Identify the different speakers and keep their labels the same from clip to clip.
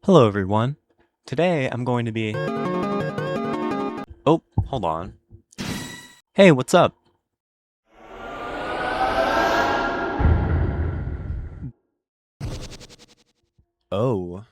Speaker 1: Hello everyone. Today I'm going to be... Oh, hold on. Hey, what's up? Oh.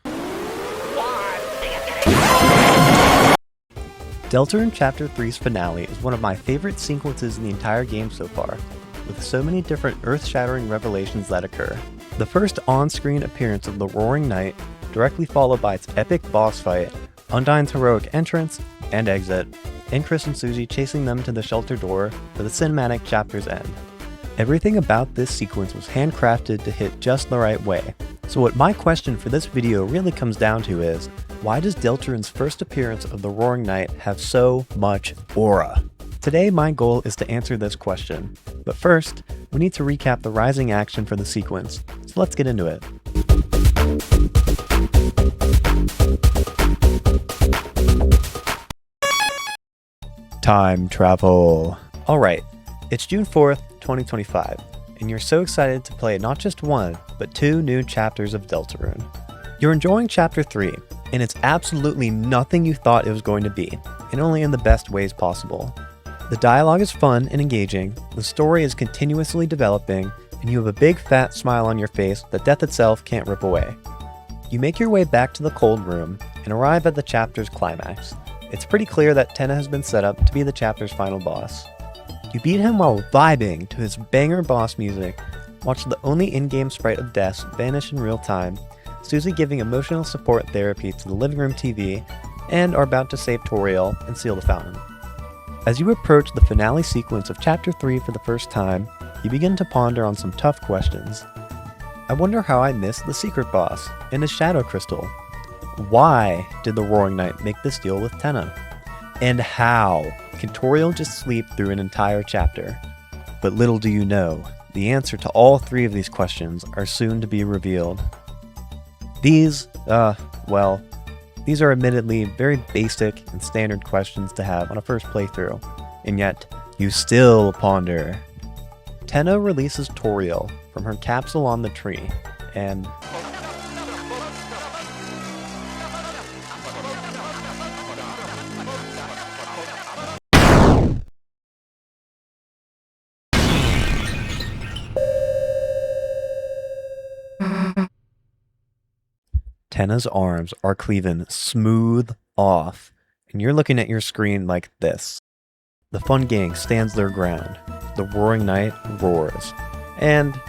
Speaker 1: Deltarune Chapter 3's finale is one of my favorite sequences in the entire game so far, with so many different earth-shattering revelations that occur. The first on-screen appearance of the Roaring Knight, directly followed by its epic boss fight, Undyne's heroic entrance and exit, and Chris and Susie chasing them to the shelter door for the cinematic chapter's end. Everything about this sequence was handcrafted to hit just the right way. So what my question for this video really comes down to is, why does Deltarune's first appearance of the Roaring Knight have so much aura? Today my goal is to answer this question, but first, we need to recap the rising action for the sequence, so let's get into it. Time travel. Alright, it's June 4th, 2025, and you're so excited to play not just one, but two new chapters of Deltarune. You're enjoying Chapter 3, and it's absolutely nothing you thought it was going to be, and only in the best ways possible. The dialogue is fun and engaging, the story is continuously developing, and you have a big fat smile on your face that death itself can't rip away. You make your way back to the cold room, and arrive at the chapter's climax. It's pretty clear that Tenna has been set up to be the chapter's final boss. You beat him while vibing to his banger boss music, watch the only in-game sprite of Death vanish in real time, Susie giving emotional support therapy to the living room TV, and are about to save Toriel and seal the fountain. As you approach the finale sequence of Chapter 3 for the first time, you begin to ponder on some tough questions. I wonder how I missed the secret boss and his shadow crystal. Why did the Roaring Knight make this deal with Tenna? And how can Toriel just sleep through an entire chapter? But little do you know, the answer to all three of these questions are soon to be revealed. These are admittedly very basic and standard questions to have on a first playthrough, and yet you still ponder. Tenna releases Toriel from her capsule on the tree, and Tenna's arms are cleaving smooth off, and you're looking at your screen like this. The fun gang stands their ground. The Roaring Knight roars. And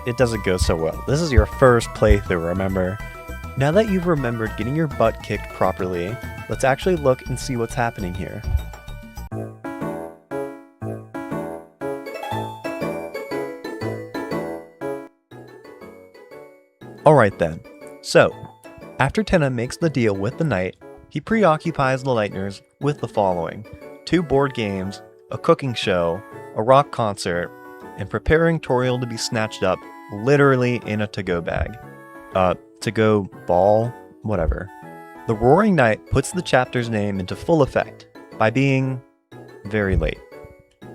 Speaker 1: it doesn't go so well. This is your first playthrough, remember? Now that you've remembered getting your butt kicked properly, let's actually look and see what's happening here. Alright then, so, after Tenna makes the deal with the Knight, he preoccupies the Lightners with the following: 2 board games, a cooking show, a rock concert, and preparing Toriel to be snatched up literally in a to-go bag. To-go ball? Whatever. The Roaring Knight puts the chapter's name into full effect by being very late.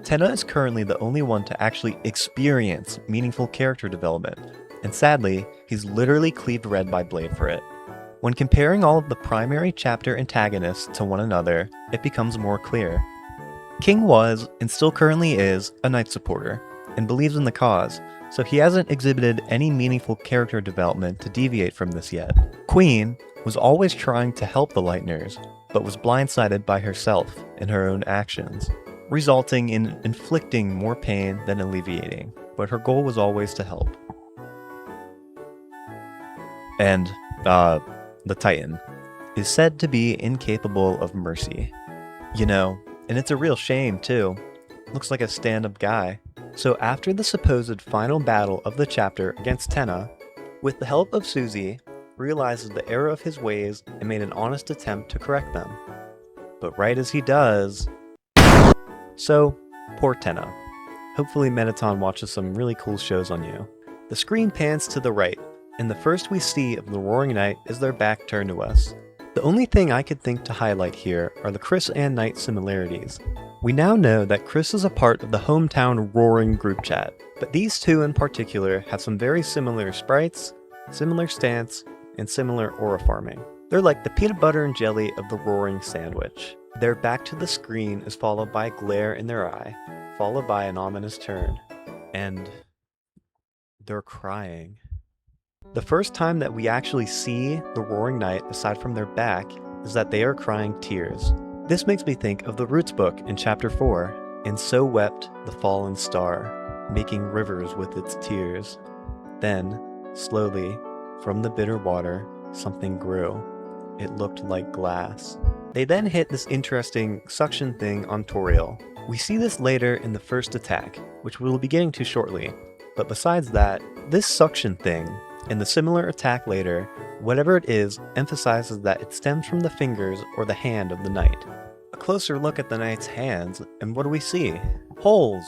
Speaker 1: Tenna is currently the only one to actually experience meaningful character development, and sadly, he's literally cleaved red by blade for it. When comparing all of the primary chapter antagonists to one another, it becomes more clear. King was, and still currently is, a Knight supporter, and believes in the cause, so he hasn't exhibited any meaningful character development to deviate from this yet. Queen was always trying to help the Lightners, but was blindsided by herself and her own actions, resulting in inflicting more pain than alleviating, but her goal was always to help. And, the Titan, is said to be incapable of mercy. You know, and it's a real shame too. Looks like a stand-up guy. So after the supposed final battle of the chapter against Tenna, with the help of Susie, realizes the error of his ways and made an honest attempt to correct them. But right as he does... So, poor Tenna. Hopefully Mettaton watches some really cool shows on you. The screen pans to the right, and the first we see of the Roaring Knight is their back turned to us. The only thing I could think to highlight here are the Chris and Knight similarities. We now know that Chris is a part of the hometown Roaring group chat, but these two in particular have some very similar sprites, similar stance, and similar aura farming. They're like the peanut butter and jelly of the roaring sandwich. Their back to the screen is followed by a glare in their eye, followed by an ominous turn. And they're crying. The first time that we actually see the Roaring Knight aside from their back is that they are crying tears. This makes me think of the Roots book in chapter 4, and so wept the fallen star, making rivers with its tears. Then, slowly, from the bitter water, something grew. It looked like glass. They then hit this interesting suction thing on Toriel. We see this later in the first attack, which we'll be getting to shortly. But besides that, this suction thing, and the similar attack later, whatever it is, emphasizes that it stems from the fingers or the hand of the knight. A closer look at the knight's hands, and what do we see? Holes!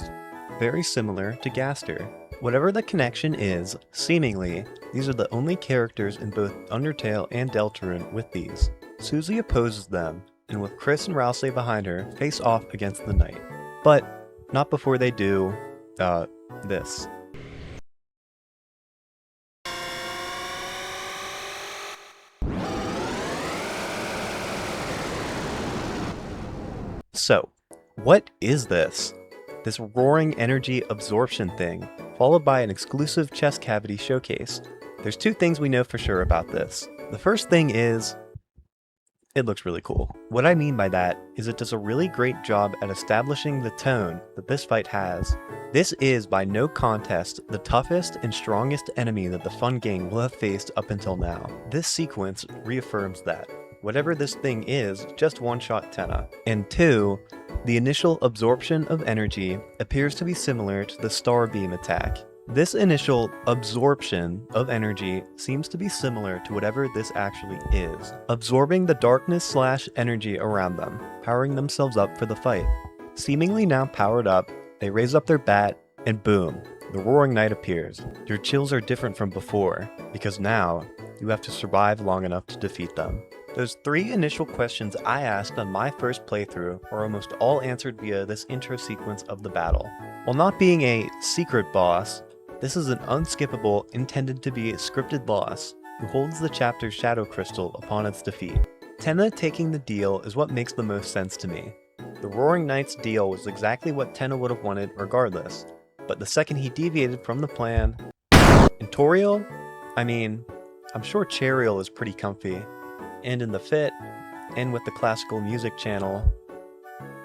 Speaker 1: Very similar to Gaster. Whatever the connection is, seemingly, these are the only characters in both Undertale and Deltarune with these. Susie opposes them, and with Chris and Rouse behind her, face off against the knight. But not before they do, this. So, what is this? This roaring energy absorption thing, followed by an exclusive chest cavity showcase. There's two things we know for sure about this. The first thing is, it looks really cool. What I mean by that is it does a really great job at establishing the tone that this fight has. This is, by no contest, the toughest and strongest enemy that the Fun Gang will have faced up until now. This sequence reaffirms that. Whatever this thing is, just one-shot Tenna. And two, the initial absorption of energy appears to be similar to the Star Beam attack. This initial absorption of energy seems to be similar to whatever this actually is, absorbing the darkness/energy around them, powering themselves up for the fight. Seemingly now powered up, they raise up their bat, and boom, the Roaring Knight appears. Your chills are different from before, because now, you have to survive long enough to defeat them. Those three initial questions I asked on my first playthrough are almost all answered via this intro sequence of the battle. While not being a secret boss, this is an unskippable, intended to be a scripted boss who holds the chapter's shadow crystal upon its defeat. Tenna taking the deal is what makes the most sense to me. The Roaring Knight's deal was exactly what Tenna would have wanted regardless, but the second he deviated from the plan... And Toriel? I mean, I'm sure Chariel is pretty comfy, and in the fit, and with the classical music channel.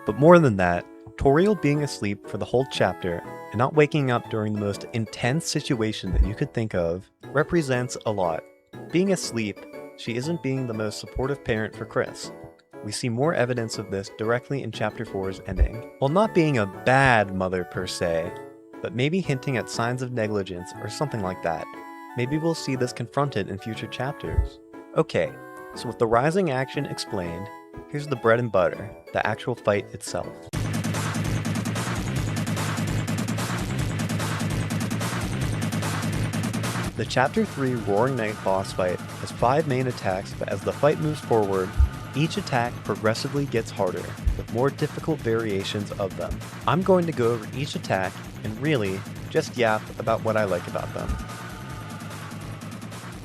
Speaker 1: But more than that, Toriel being asleep for the whole chapter and not waking up during the most intense situation that you could think of represents a lot. Being asleep, she isn't being the most supportive parent for Chris. We see more evidence of this directly in Chapter 4's ending. While not being a bad mother per se, but maybe hinting at signs of negligence or something like that. Maybe we'll see this confronted in future chapters. Okay, so with the rising action explained, here's the bread and butter, the actual fight itself. The Chapter 3 Roaring Knight boss fight has 5 main attacks, but as the fight moves forward, each attack progressively gets harder, with more difficult variations of them. I'm going to go over each attack and really just yap about what I like about them.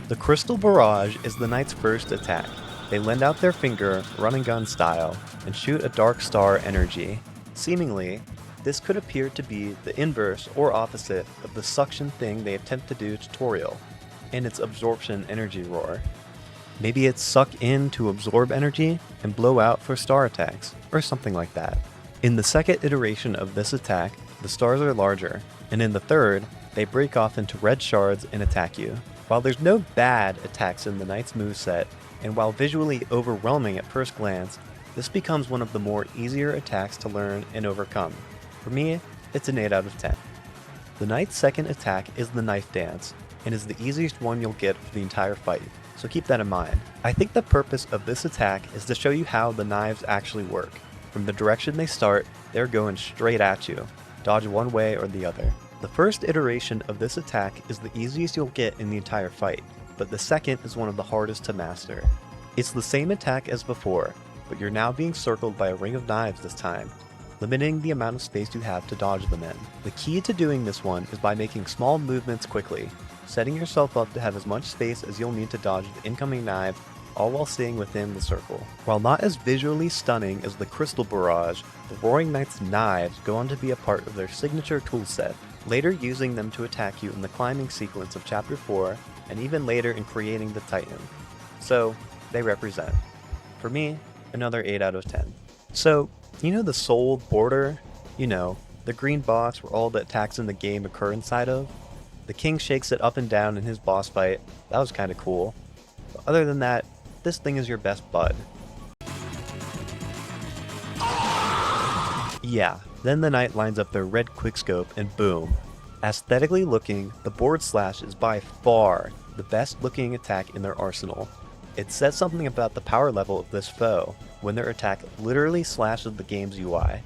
Speaker 1: The Crystal Barrage is the Knight's first attack. They lend out their finger, run and gun style, and shoot a Dark Star energy. Seemingly, this could appear to be the inverse or opposite of the suction thing they attempt to do to Toriel, and its absorption energy roar. Maybe it's suck in to absorb energy and blow out for star attacks, or something like that. In the second iteration of this attack, the stars are larger, and in the third, they break off into red shards and attack you. While there's no bad attacks in the Knight's moveset, and while visually overwhelming at first glance, this becomes one of the more easier attacks to learn and overcome. For me, it's an 8 out of 10. The Knight's second attack is the Knife Dance, and is the easiest one you'll get for the entire fight, so keep that in mind. I think the purpose of this attack is to show you how the knives actually work. From the direction they start, they're going straight at you. Dodge one way or the other. The first iteration of this attack is the easiest you'll get in the entire fight, but the second is one of the hardest to master. It's the same attack as before, but you're now being circled by a ring of knives this time, limiting the amount of space you have to dodge them in. The key to doing this one is by making small movements quickly, setting yourself up to have as much space as you'll need to dodge the incoming knives, all while staying within the circle. While not as visually stunning as the Crystal Barrage, the Roaring Knight's knives go on to be a part of their signature toolset, later using them to attack you in the climbing sequence of Chapter 4, and even later in creating the Titan. So, they represent. For me, another 8 out of 10. So, you know the soul border? You know, the green box where all the attacks in the game occur inside of? The king shakes it up and down in his boss fight. That was kinda cool. But other than that, this thing is your best bud. Yeah, then the knight lines up their red quickscope and boom. Aesthetically looking, the board slash is by far the best looking attack in their arsenal. It says something about the power level of this foe when their attack literally slashes the game's UI.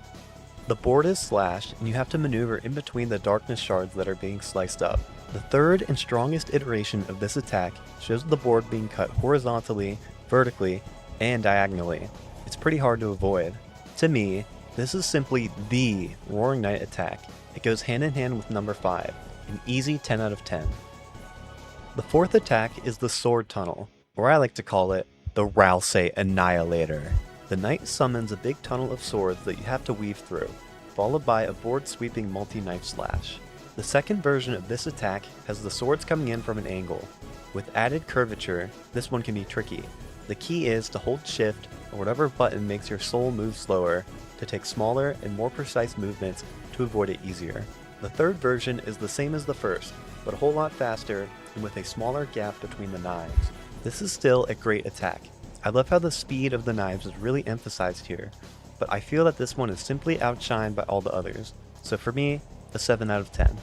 Speaker 1: The board is slashed and you have to maneuver in between the darkness shards that are being sliced up. The third and strongest iteration of this attack shows the board being cut horizontally, vertically, and diagonally. It's pretty hard to avoid. To me, this is simply the Roaring Knight attack. It goes hand in hand with number 5, an easy 10 out of 10. The fourth attack is the Sword Tunnel, or I like to call it the Ralsei Annihilator. The knight summons a big tunnel of swords that you have to weave through, followed by a board-sweeping multi-knife slash. The second version of this attack has the swords coming in from an angle. With added curvature, this one can be tricky. The key is to hold shift or whatever button makes your soul move slower to take smaller and more precise movements to avoid it easier. The third version is the same as the first, but a whole lot faster and with a smaller gap between the knives. This is still a great attack. I love how the speed of the knives is really emphasized here, but I feel that this one is simply outshined by all the others, so for me, a 7 out of 10.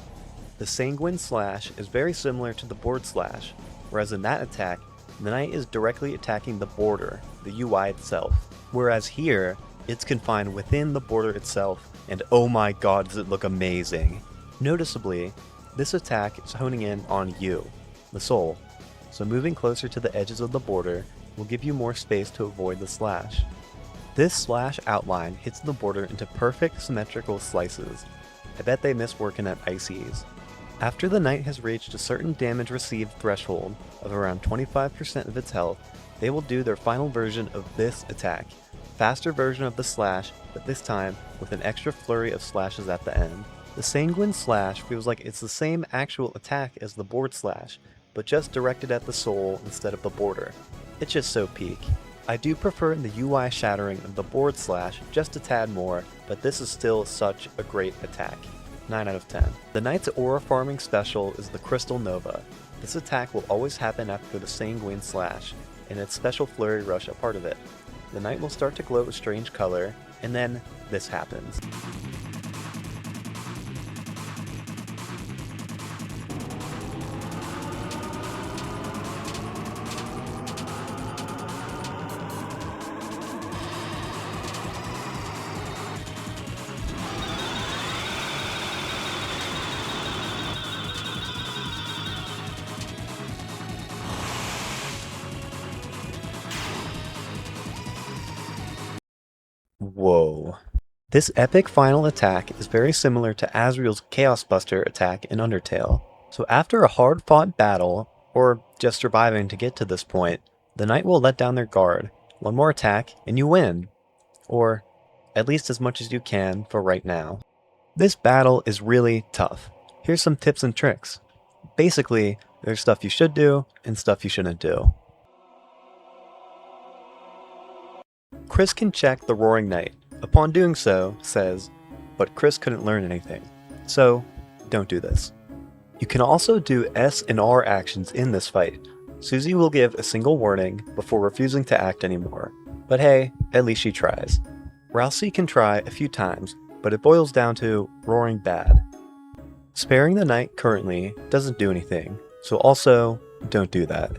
Speaker 1: The Sanguine Slash is very similar to the board slash, whereas in that attack, the knight is directly attacking the border, the UI itself, whereas here, it's confined within the border itself, and oh my god does it look amazing. Noticeably, this attack is honing in on you, the soul, so moving closer to the edges of the border will give you more space to avoid the slash. This slash outline hits the border into perfect symmetrical slices. I bet they miss working at ICs. After the knight has reached a certain damage received threshold of around 25% of its health, they will do their final version of this attack. Faster version of the slash, but this time with an extra flurry of slashes at the end. The Sanguine Slash feels like it's the same actual attack as the board slash, but just directed at the soul instead of the border. It's just so peak. I do prefer the UI shattering of the board slash just a tad more, but this is still such a great attack. 9 out of 10. The knight's aura farming special is the Crystal Nova. This attack will always happen after the Sanguine Slash, and its special flurry rush a part of it. The knight will start to glow a strange color, and then this happens. Whoa. This epic final attack is very similar to Asriel's Chaos Buster attack in Undertale. So after a hard-fought battle, or just surviving to get to this point, the knight will let down their guard, one more attack, and you win. Or, at least as much as you can for right now. This battle is really tough. Here's some tips and tricks. Basically, there's stuff you should do, and stuff you shouldn't do. Chris can check the Roaring Knight. Upon doing so, says, but Chris couldn't learn anything. So, don't do this. You can also do S and R actions in this fight. Susie will give a single warning before refusing to act anymore. But hey, at least she tries. Ralsei can try a few times, but it boils down to roaring bad. Sparing the knight currently doesn't do anything, so also, don't do that.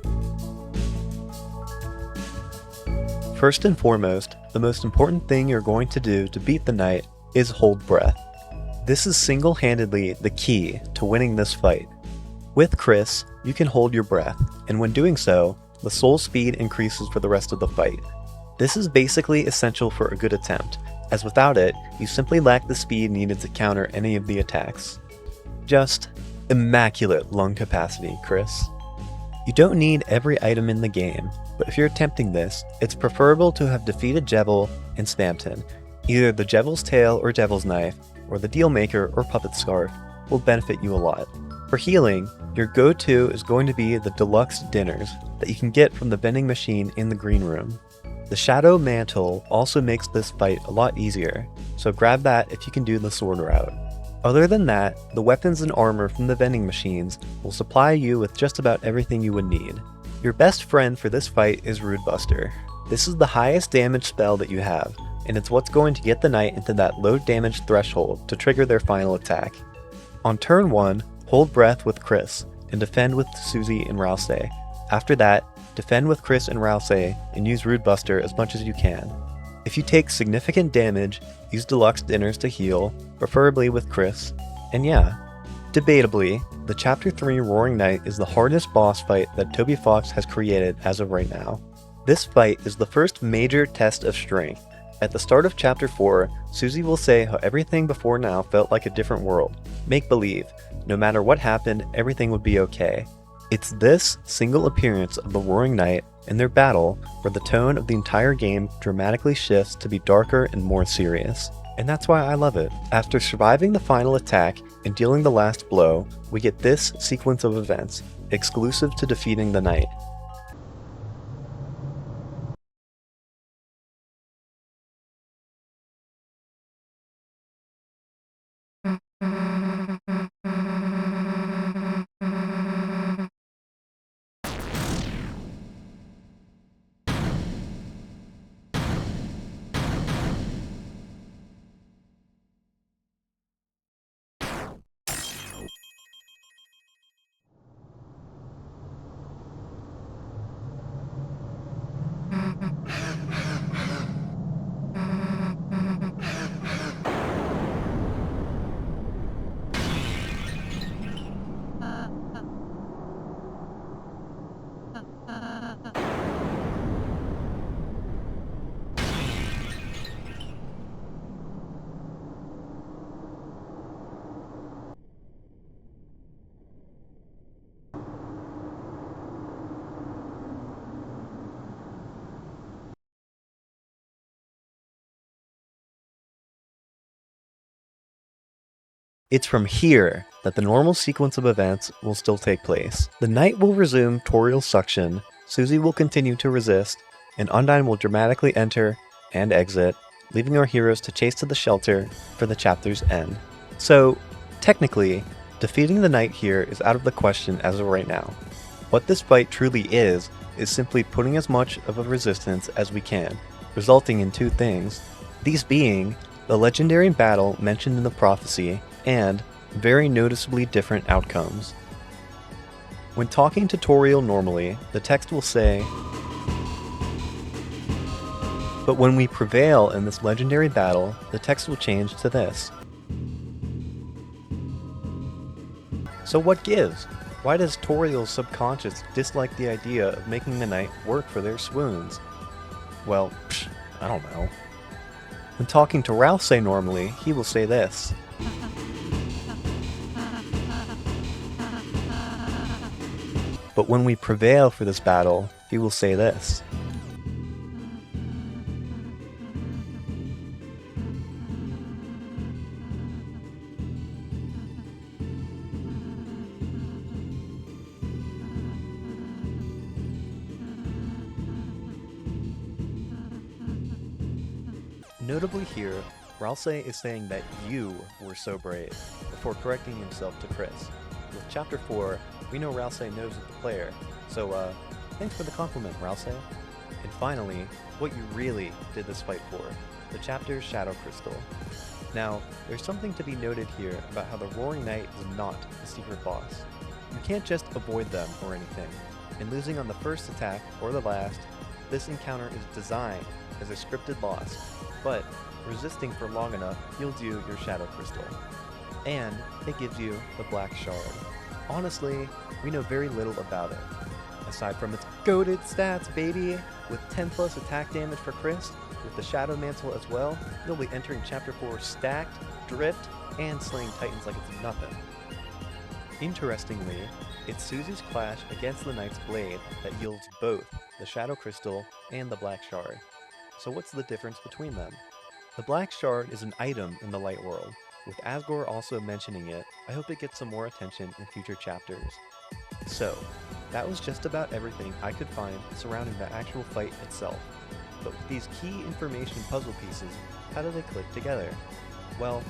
Speaker 1: First and foremost, the most important thing you're going to do to beat the knight is hold breath. This is single-handedly the key to winning this fight. With Chris, you can hold your breath, and when doing so, the soul speed increases for the rest of the fight. This is basically essential for a good attempt, as without it, you simply lack the speed needed to counter any of the attacks. Just Immaculate lung capacity, Chris. You don't need every item in the game, but if you're attempting this, it's preferable to have defeated Jevil and Spamton. Either the Jevil's Tail or Devil's Knife, or the Dealmaker or Puppet Scarf will benefit you a lot. For healing, your go-to is going to be the deluxe dinners that you can get from the vending machine in the Greenroom. The Shadow Mantle also makes this fight a lot easier, so grab that if you can do the sword route. Other than that, the weapons and armor from the vending machines will supply you with just about everything you would need. Your best friend for this fight is Rudebuster. This is the highest damage spell that you have, and it's what's going to get the knight into that low damage threshold to trigger their final attack. On turn 1, hold breath with Chris, and defend with Susie and Rouse. After that, defend with Chris and Rouse and use Rudebuster as much as you can. If you take significant damage, use deluxe dinners to heal, preferably with Chris, and yeah. Debatably, the Chapter 3 Roaring Knight is the hardest boss fight that Toby Fox has created as of right now. This fight is the first major test of strength. At the start of Chapter 4, Susie will say how everything before now felt like a different world. Make believe, no matter what happened, everything would be okay. It's this single appearance of the Roaring Knight and their battle where the tone of the entire game dramatically shifts to be darker and more serious. And that's why I love it. After surviving the final attack and dealing the last blow, we get this sequence of events, exclusive to defeating the knight. It's from here that the normal sequence of events will still take place. The knight will resume Toriel's suction, Susie will continue to resist, and Undyne will dramatically enter and exit, leaving our heroes to chase to the shelter for the chapter's end. So, technically, defeating the knight here is out of the question as of right now. What this fight truly is simply putting as much of a resistance as we can, resulting in two things, these being the legendary battle mentioned in the prophecy, and very noticeably different outcomes. When talking to Toriel normally, the text will say, but when we prevail in this legendary battle, the text will change to this. So what gives? Why does Toriel's subconscious dislike the idea of making the knight work for their swoons? Well, I don't know. When talking to Rouse normally, he will say this. But when we prevail for this battle, he will say this. Notably here, Rouse is saying that you were so brave, before correcting himself to Chris. With Chapter 4, we know Rouse knows the player, so thanks for the compliment, Rouse. And finally, what you really did this fight for, the chapter's Shadow Crystal. Now, there's something to be noted here about how the Roaring Knight is not a secret boss. You can't just avoid them or anything, and losing on the first attack or the last, this encounter is designed as a scripted loss, but resisting for long enough yields you your Shadow Crystal. And it gives you the Black Shard. Honestly, we know very little about it, aside from its goated stats, baby! With 10 plus attack damage for Chris, with the Shadow Mantle as well, you'll be entering Chapter 4 stacked, drift, and slaying titans like it's nothing. Interestingly, it's Susie's clash against the Knight's blade that yields both the Shadow Crystal and the Black Shard. So what's the difference between them? The Black Shard is an item in the Light World. With Asgore also mentioning it, I hope it gets some more attention in future chapters. So, that was just about everything I could find surrounding the actual fight itself. But with these key information puzzle pieces, how do they click together? Well,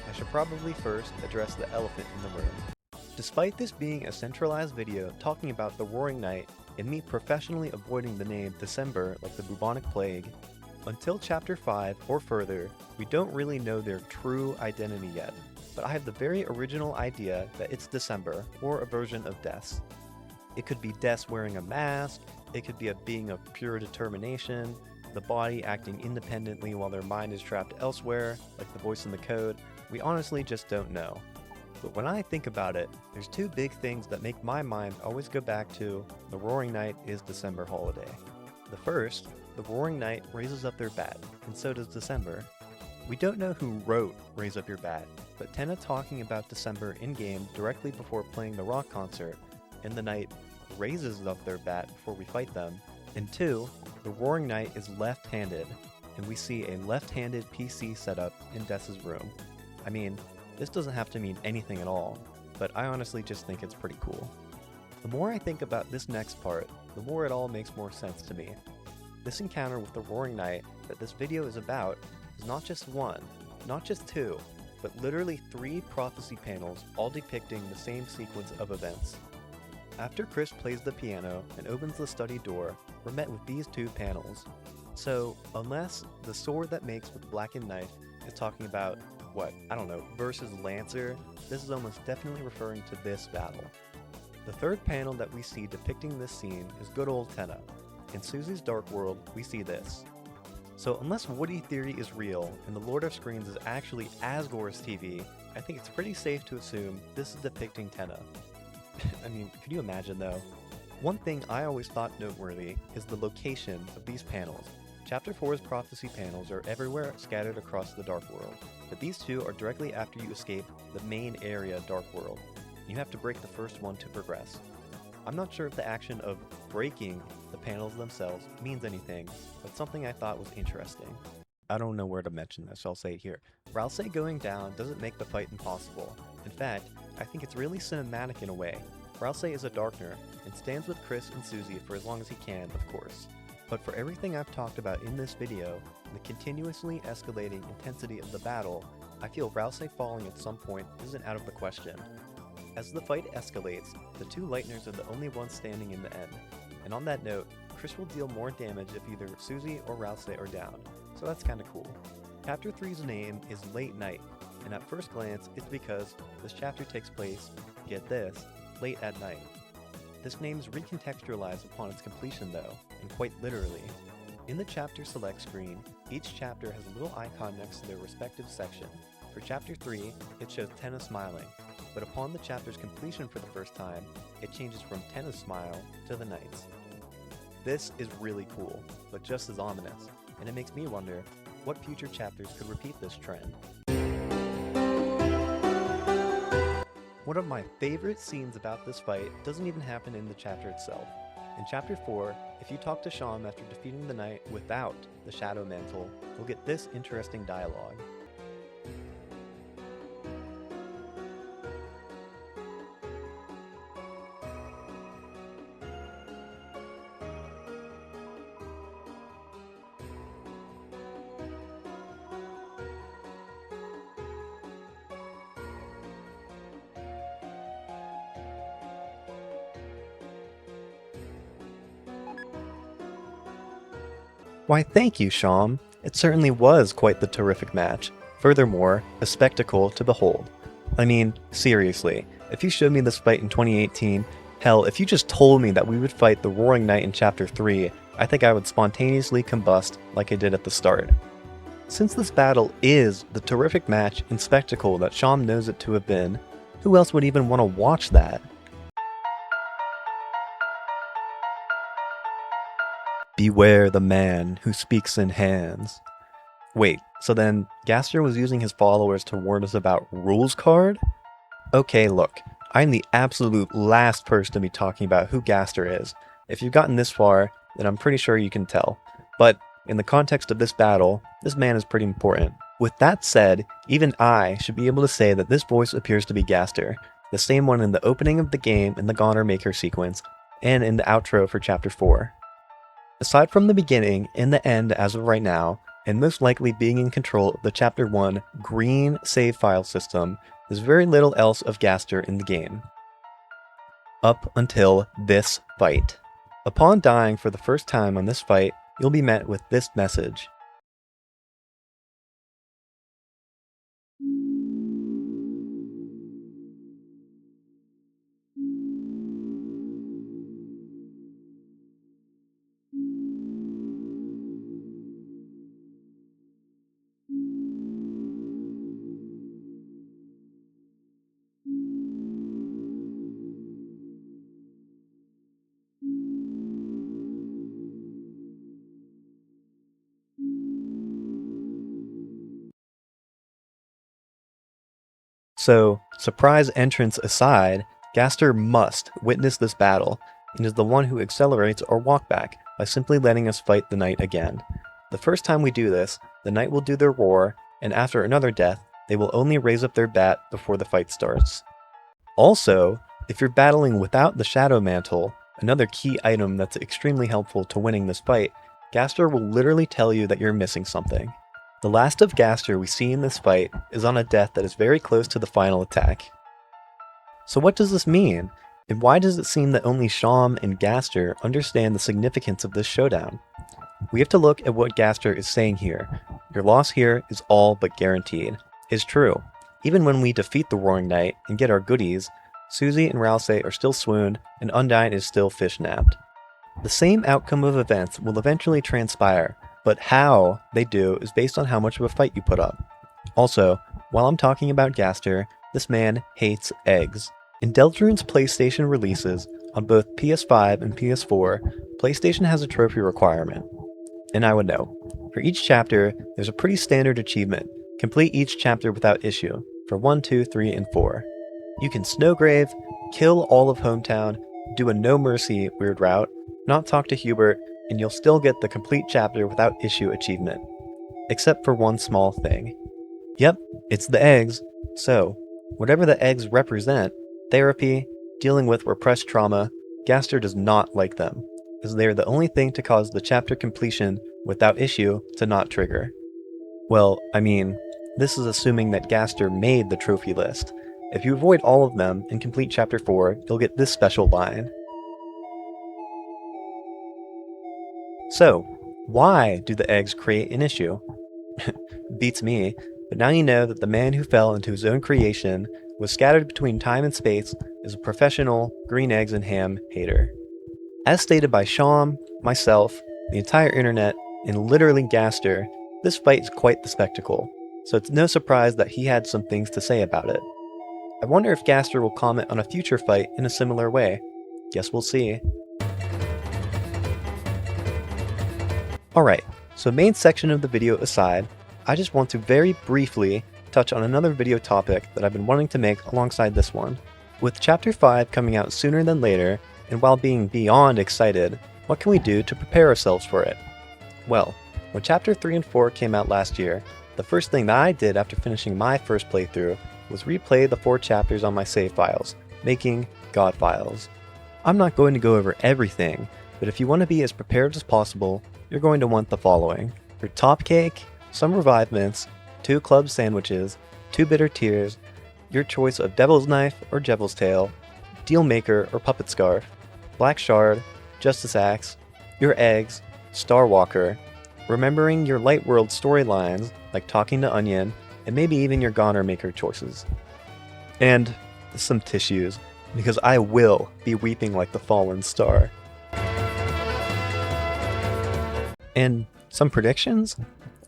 Speaker 1: I should probably first address the elephant in the room. Despite this being a centralized video talking about the Roaring Night and me professionally avoiding the name December like the bubonic plague, until chapter 5 or further, we don't really know their true identity yet, but I have the very original idea that it's December, or a version of Des. It could be Des wearing a mask, it could be a being of pure determination, the body acting independently while their mind is trapped elsewhere, like the voice in the code. We honestly just don't know. But when I think about it, there's two big things that make my mind always go back to the Roaring Night is December holiday. The first, the Roaring Night raises up their bat, and so does December. We don't know who wrote Raise Up Your Bat, but Tenna talking about December in-game directly before playing the rock concert, and the Knight raises up their bat before we fight them. And two, the Roaring Night is left-handed, and we see a left-handed PC setup in Des's room. I mean, this doesn't have to mean anything at all, but I honestly just think it's pretty cool. The more I think about this next part, the more it all makes more sense to me. This encounter with the Roaring Night that this video is about is not just one, not just two, but literally 3 prophecy panels all depicting the same sequence of events. After Chris plays the piano and opens the study door, we're met with these 2 panels. So, unless the sword that makes with blackened knife is talking about, versus Lancer, this is almost definitely referring to this battle. The third panel that we see depicting this scene is good old Tenna. In Susie's Dark World, we see this. So unless Woody Theory is real, and the Lord of Screens is actually Asgore's TV, I think it's pretty safe to assume this is depicting Tenna. I mean, could you imagine though? One thing I always thought noteworthy is the location of these panels. Chapter 4's prophecy panels are everywhere scattered across the Dark World, but these 2 are directly after you escape the main area Dark World. You have to break the first one to progress. I'm not sure if the action of breaking the panels themselves means anything, but something I thought was interesting. I don't know where to mention this, so I'll say it here. Ralsei going down doesn't make the fight impossible. In fact, I think it's really cinematic in a way. Ralsei is a Darkner, and stands with Chris and Susie for as long as he can, of course. But for everything I've talked about in this video, and the continuously escalating intensity of the battle, I feel Ralsei falling at some point isn't out of the question. As the fight escalates, the 2 Lightners are the only ones standing in the end, and on that note, Chris will deal more damage if either Susie or Ralsei are down, so that's kinda cool. Chapter 3's name is Late Night, and at first glance, it's because this chapter takes place, get this, late at night. This name is recontextualized upon its completion though, and quite literally. In the chapter select screen, each chapter has a little icon next to their respective section. For chapter 3, it shows Tenna smiling, but upon the chapter's completion for the first time, it changes from Tenna's smile to the Knight's. This is really cool, but just as ominous, and it makes me wonder what future chapters could repeat this trend. One of my favorite scenes about this fight doesn't even happen in the chapter itself. In chapter 4, if you talk to Sham after defeating the Knight without the Shadow Mantle, you'll get this interesting dialogue. Why thank you, Sham. It certainly was quite the terrific match. Furthermore, a spectacle to behold. I mean, seriously, if you showed me this fight in 2018, hell, if you just told me that we would fight the Roaring Night in Chapter 3, I think I would spontaneously combust like I did at the start. Since this battle is the terrific match and spectacle that Sham knows it to have been, who else would even want to watch that? Beware the man who speaks in hands. Wait, so then Gaster was using his followers to warn us about Rules Card? Okay, look, I'm the absolute last person to be talking about who Gaster is. If you've gotten this far, then I'm pretty sure you can tell. But in the context of this battle, this man is pretty important. With that said, even I should be able to say that this voice appears to be Gaster, the same one in the opening of the game in the Goner Maker sequence, and in the outro for Chapter 4. Aside from the beginning and the end as of right now, and most likely being in control of the Chapter 1 green save file system, there's very little else of Gaster in the game. Up until this fight. Upon dying for the first time on this fight, you'll be met with this message. So, surprise entrance aside, Gaster must witness this battle, and is the one who accelerates our walkback by simply letting us fight the knight again. The first time we do this, the knight will do their roar, and after another death, they will only raise up their bat before the fight starts. Also, if you're battling without the Shadow Mantle, another key item that's extremely helpful to winning this fight, Gaster will literally tell you that you're missing something. The last of Gaster we see in this fight is on a death that is very close to the final attack. So what does this mean? And why does it seem that only Sham and Gaster understand the significance of this showdown? We have to look at what Gaster is saying here. Your loss here is all but guaranteed. It's true. Even when we defeat the Roaring Knight and get our goodies, Susie and Ralsei are still swooned and Undyne is still fish-nabbed. The same outcome of events will eventually transpire, but how they do is based on how much of a fight you put up. Also, while I'm talking about Gaster, this man hates eggs. In Deltarune's PlayStation releases, on both PS5 and PS4, PlayStation has a trophy requirement. And I would know. For each chapter, there's a pretty standard achievement. Complete each chapter without issue, for 1, 2, 3, and 4. You can snowgrave, kill all of Hometown, do a no mercy weird route, not talk to Hubert, and you'll still get the complete chapter without issue achievement. Except for one small thing. Yep, it's the eggs. So, whatever the eggs represent, therapy, dealing with repressed trauma, Gaster does not like them, as they are the only thing to cause the chapter completion without issue to not trigger. Well, I mean, this is assuming that Gaster made the trophy list. If you avoid all of them and complete chapter 4, you'll get this special line. So, why do the eggs create an issue? Beats me, but now you know that the man who fell into his own creation, was scattered between time and space, is a professional green eggs and ham hater. As stated by Sham, myself, the entire internet, and literally Gaster, this fight is quite the spectacle, so it's no surprise that he had some things to say about it. I wonder if Gaster will comment on a future fight in a similar way. Guess we'll see. Alright, so main section of the video aside, I just want to very briefly touch on another video topic that I've been wanting to make alongside this one. With Chapter 5 coming out sooner than later, and while being beyond excited, what can we do to prepare ourselves for it? Well, when Chapter 3 and 4 came out last year, the first thing that I did after finishing my first playthrough was replay the 4 chapters on my save files, making God files. I'm not going to go over everything, but if you want to be as prepared as possible, you're going to want the following. Your top cake, some revive mints, 2 club sandwiches, 2 bitter tears, your choice of devil's knife or devil's tail, deal maker or puppet scarf, black shard, justice axe, your eggs, star walker, remembering your light world storylines like talking to Onion, and maybe even your Goner Maker choices. And some tissues, because I will be weeping like the fallen star. And some predictions?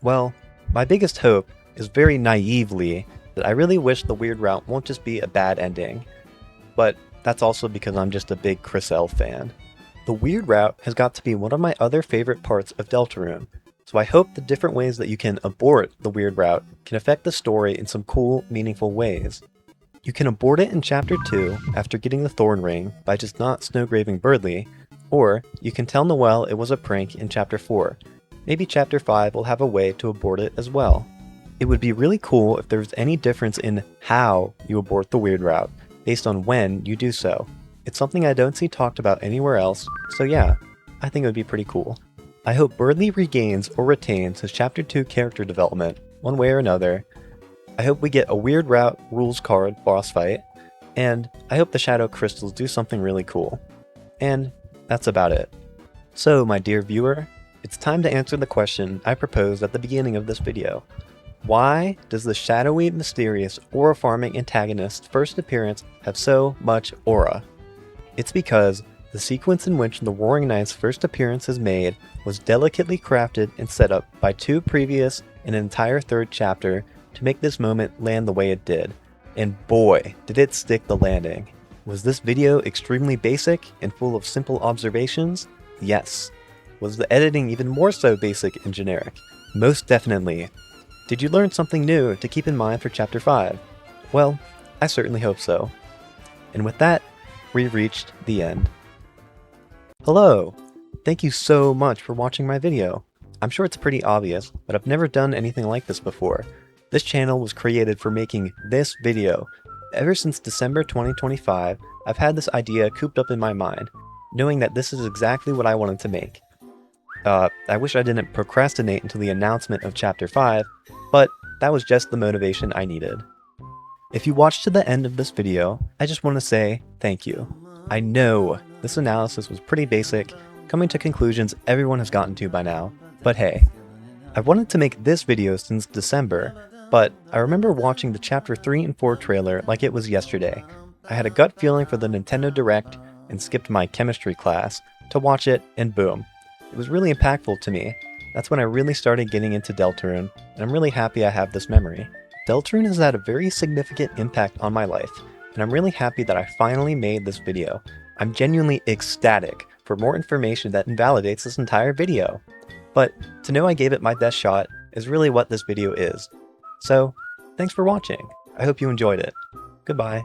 Speaker 1: Well, my biggest hope is very naively that I really wish the weird route won't just be a bad ending. But that's also because I'm just a big Chris L fan. The weird route has got to be one of my other favorite parts of Deltarune, so I hope the different ways that you can abort the weird route can affect the story in some cool, meaningful ways. You can abort it in Chapter 2 after getting the Thorn Ring by just not snowgraving Birdly, or you can tell Noelle it was a prank in Chapter 4. Maybe Chapter 5 will have a way to abort it as well. It would be really cool if there was any difference in how you abort the weird route, based on when you do so. It's something I don't see talked about anywhere else, so yeah, I think it would be pretty cool. I hope Birdly regains or retains his Chapter 2 character development, one way or another. I hope we get a weird route rules card boss fight, and I hope the Shadow Crystals do something really cool. And that's about it. So, my dear viewer, it's time to answer the question I proposed at the beginning of this video. Why does the shadowy, mysterious, aura farming antagonist's first appearance have so much aura? It's because the sequence in which the Roaring Knight's first appearance is made was delicately crafted and set up by two previous and an entire third chapter to make this moment land the way it did. And boy, did it stick the landing. Was this video extremely basic and full of simple observations? Yes. Was the editing even more so basic and generic? Most definitely. Did you learn something new to keep in mind for Chapter 5? Well, I certainly hope so. And with that, we've reached the end. Hello! Thank you so much for watching my video. I'm sure it's pretty obvious, but I've never done anything like this before. This channel was created for making this video. Ever since December 2025, I've had this idea cooped up in my mind, knowing that this is exactly what I wanted to make. I wish I didn't procrastinate until the announcement of Chapter 5, but that was just the motivation I needed. If you watched to the end of this video, I just want to say thank you. I know this analysis was pretty basic, coming to conclusions everyone has gotten to by now, but hey. I've wanted to make this video since December, but I remember watching the Chapter 3 and 4 trailer like it was yesterday. I had a gut feeling for the Nintendo Direct and skipped my chemistry class to watch it, and boom. It was really impactful to me. That's when I really started getting into Deltarune, and I'm really happy I have this memory. Deltarune has had a very significant impact on my life, and I'm really happy that I finally made this video. I'm genuinely ecstatic for more information that invalidates this entire video. But to know I gave it my best shot is really what this video is. So, thanks for watching. I hope you enjoyed it. Goodbye.